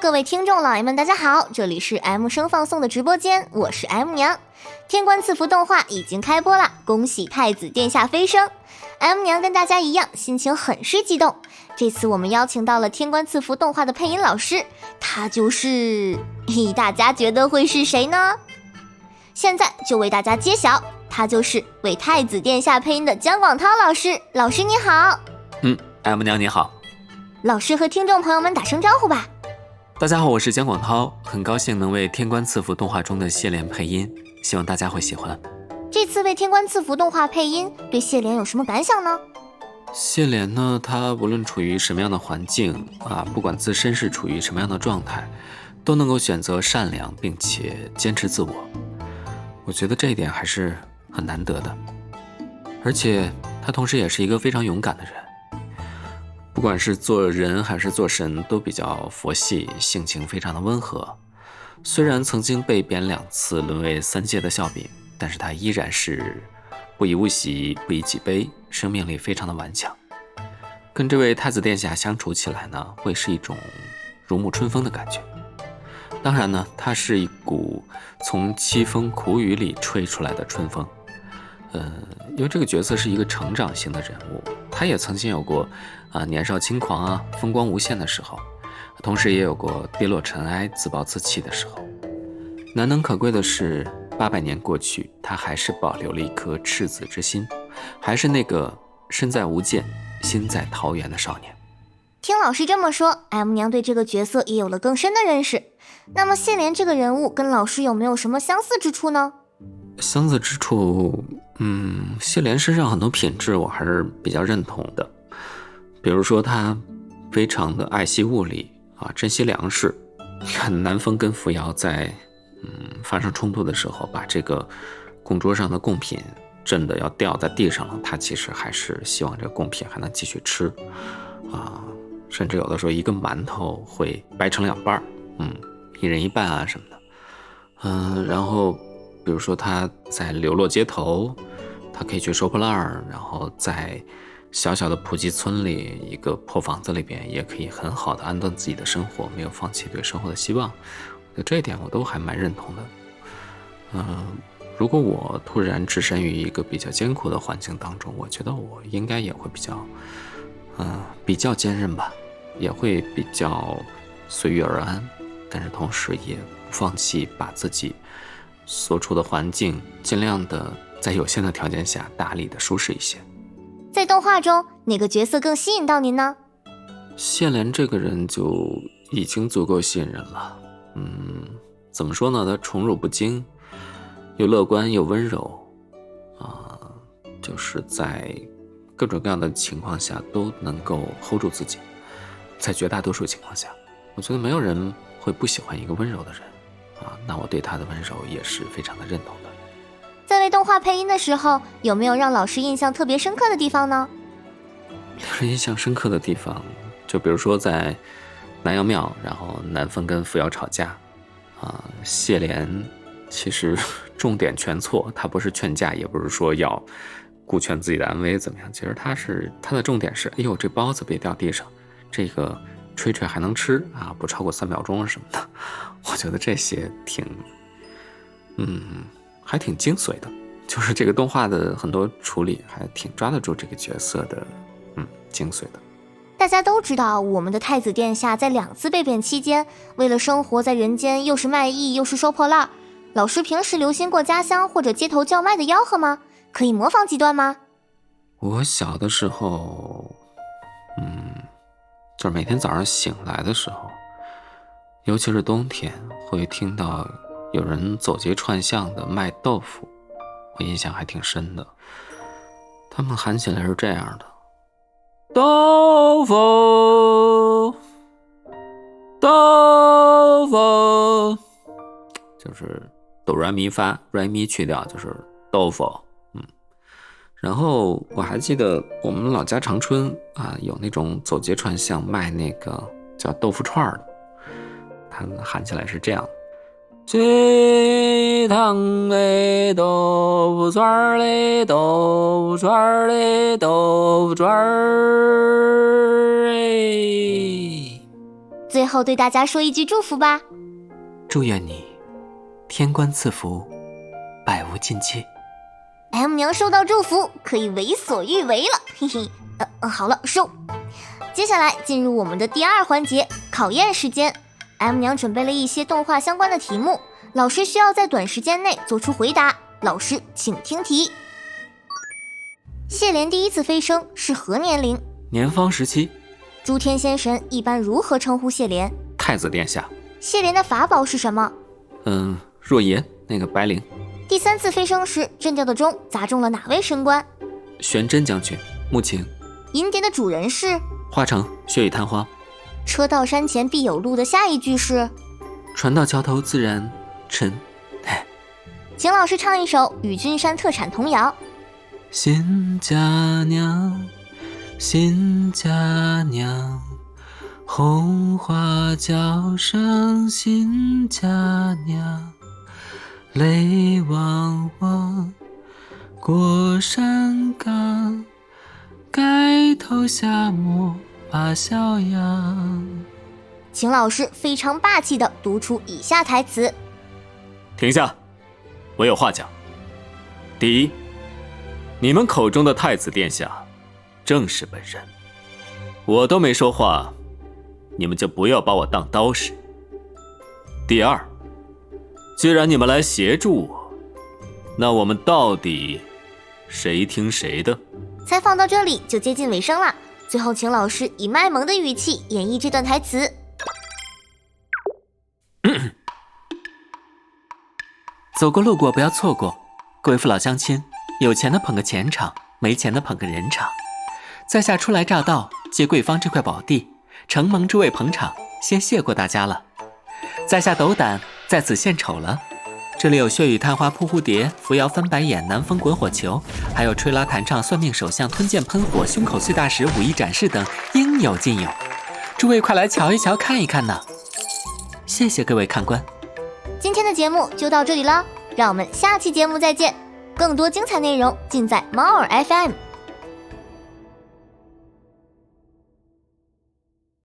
各位听众老爷们大家好，这里是 M 声放送的直播间，我是 M 娘。天官赐福动画已经开播了，恭喜太子殿下飞升。 M 娘跟大家一样心情很是激动，这次我们邀请到了天官赐福动画的配音老师，他就是大家觉得会是谁呢？现在就为大家揭晓，他就是为太子殿下配音的姜广涛老师。老师你好。M 娘你好。老师和听众朋友们打声招呼吧。大家好，我是姜广涛，很高兴能为天官赐福动画中的谢莲配音，希望大家会喜欢。这次为天官赐福动画配音，对谢莲有什么感想呢？谢莲呢，她无论处于什么样的环境不管自身是处于什么样的状态，都能够选择善良并且坚持自我。我觉得这一点还是很难得的，而且她同时也是一个非常勇敢的人。不管是做人还是做神，都比较佛系，性情非常的温和。虽然曾经被贬2次，沦为3界的笑柄，但是他依然是不以物喜，不以己悲，生命力非常的顽强。跟这位太子殿下相处起来呢，会是一种如沐春风的感觉。当然呢，它是一股从凄风苦雨里吹出来的春风。因为这个角色是一个成长型的人物，他也曾经有过年少轻狂风光无限的时候，同时也有过跌落尘埃自暴自弃的时候。难能可贵的是800年过去，他还是保留了一颗赤子之心，还是那个身在无间心在桃源的少年。听老师这么说， M 娘对这个角色也有了更深的认识。那么谢莲这个人物跟老师有没有什么相似之处呢？相似之处，谢莲身上很多品质我还是比较认同的。比如说他非常的爱惜物力珍惜粮食。你看南风跟扶摇在发生冲突的时候，把这个供桌上的贡品震得要掉在地上了，他其实还是希望这个贡品还能继续吃甚至有的时候一个馒头会掰成2半，1人1半什么的。然后比如说他在流落街头，他可以去收破烂，然后在小小的普吉村里一个破房子里边也可以很好的安顿自己的生活，没有放弃对生活的希望。这一点我都还蛮认同的。如果我突然置身于一个比较艰苦的环境当中，我觉得我应该也会比较坚韧吧，也会比较随遇而安，但是同时也不放弃把自己所处的环境尽量的在有限的条件下打理的舒适一些。在动画中哪个角色更吸引到您呢？谢莲这个人就已经足够吸引人了。怎么说呢，他宠辱不惊，又乐观又温柔就是在各种各样的情况下都能够 hold 住自己。在绝大多数情况下，我觉得没有人会不喜欢一个温柔的人那我对他的温柔也是非常的认同的。在为动画配音的时候，有没有让老师印象特别深刻的地方呢？令人印象深刻的地方，就比如说在南阳庙，然后南风跟扶摇吵架谢莲其实重点全错，他不是劝架，也不是说要顾全自己的安危怎么样，其实他的重点是，哎呦，这包子别掉地上，这个吹吹还能吃不超过3秒钟什么的。我觉得这些还挺精髓的，就是这个动画的很多处理还挺抓得住这个角色的精髓的。大家都知道，我们的太子殿下在2次被贬期间，为了生活在人间，又是卖艺又是收破烂。老师平时留心过家乡或者街头叫卖的吆喝吗？可以模仿几段吗？我小的时候就是每天早上醒来的时候，尤其是冬天，会听到有人走街串巷的卖豆腐，我印象还挺深的。他们喊起来是这样的：豆腐豆腐，就是哆来咪发，来咪去掉就是豆腐。然后我还记得我们老家长春有那种走街串巷卖那个叫豆腐串的，他们喊起来是这样：鸡汤嘞，豆腐串嘞，豆腐串嘞，豆腐串最后对大家说一句祝福吧。祝愿你天官赐福，百无禁忌。M 娘收到祝福，可以为所欲为了，嘿嘿。好了，收。接下来进入我们的第2环节，考验时间。M 娘准备了一些动画相关的题目，老师需要在短时间内做出回答。老师，请听题。谢莲第一次飞升是何年龄？年方17。诸天仙神一般如何称呼谢莲？太子殿下。谢莲的法宝是什么？若言那个白灵。第3次飞升时，震掉的钟砸中了哪位神官？玄真将军。穆晴。银蝶的主人是？花城血雨探花。车到山前必有路的下一句是？船到桥头自然沉。请老师唱一首与君山特产童谣。新家娘，新家娘，红花轿上新家娘，泪汪汪过山岗，盖头下木把小羊。请老师非常霸气地读出以下台词。停下，我有话讲。第一，你们口中的太子殿下正是本人，我都没说话，你们就不要把我当刀使。第二，既然你们来协助我，那我们到底谁听谁的？采访到这里就接近尾声了，最后请老师以卖萌的语气演绎这段台词。走过路过不要错过，各位父老乡亲，有钱的捧个钱场，没钱的捧个人场。在下初来乍到，借贵方这块宝地，承蒙诸位捧场，先谢过大家了。在下斗胆在此献丑了。这里有血雨探花扑蝴蝶，扶摇翻白眼，南风滚火球，还有吹拉弹唱算命手相，吞剑喷火，胸口碎大石，武艺展示等，应有尽有。诸位快来瞧一瞧，看一看呢。谢谢各位看官。今天的节目就到这里了，让我们下期节目再见。更多精彩内容尽在猫耳 FM。